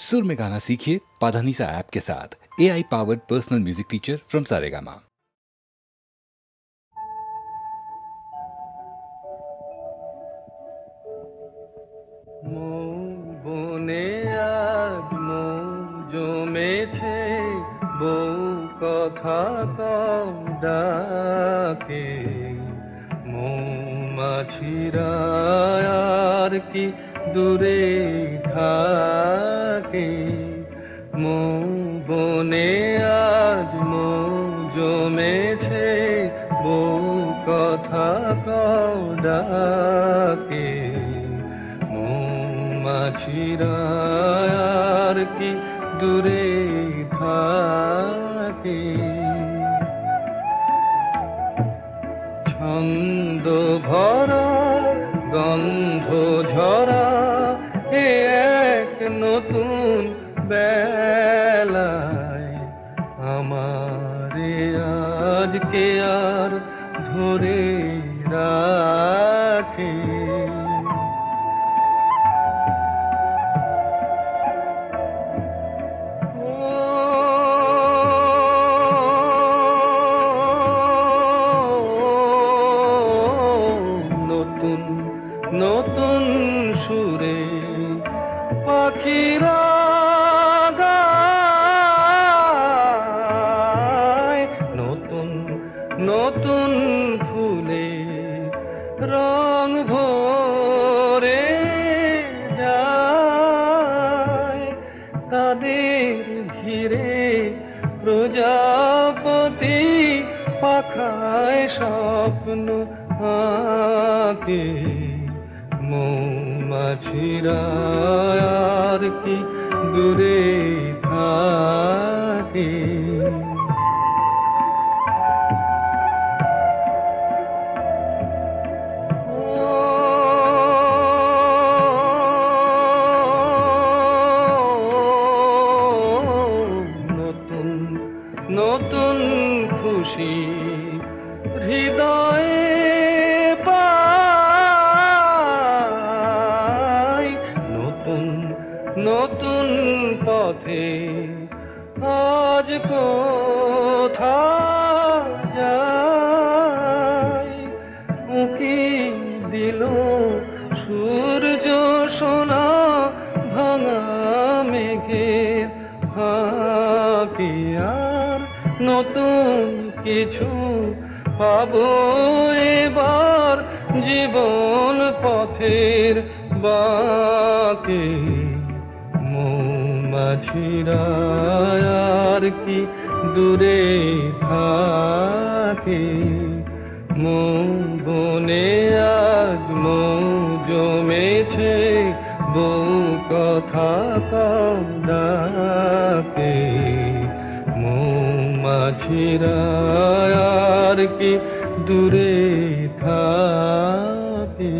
सुर में गाना सीखिए पाधानीसा ऐप के साथ। AI powered personal music teacher from Saregama. বনে আজ মৌ জমেছে, বউ কথা কম ডাকে। মৌমাছিরা আর কি দূরে থাকে। মৌ বনে আজ মৌ জমেছে, বউ কথা কম ডাকে। মৌমাছিরা আর কি দূরে থাকে। ছন্দ ভরা গন্ধ ঝরা এ এক নতুন বেলায়, আমারে আজকে আর ধরে রাখে। নতুন সুরে পাখিরা গায়, নতুন নতুন ফুলে রং ভরে যায়। তাদের ঘিরে প্রজাপতি পাখায় স্বপ্ন আঁকে। মৌমাছিরা আর কি দূরে থাকে। নতুন নতুন খুশি হৃদয়ে নতুন পথে আজ কোথা যায়। উঁকি দিল সূর্য সোনা ভাঙা মেঘের ফাঁকে। আর নতুন কিছু পাবো এবার জীবন পথের বাঁকে। মৌমাছিরা আর কি দূরে থাকে। মৌ বনে আজ মৌ জমেছে, বউ কথা কম ডাকে। মৌমাছিরা আর কি দূরে থাকে।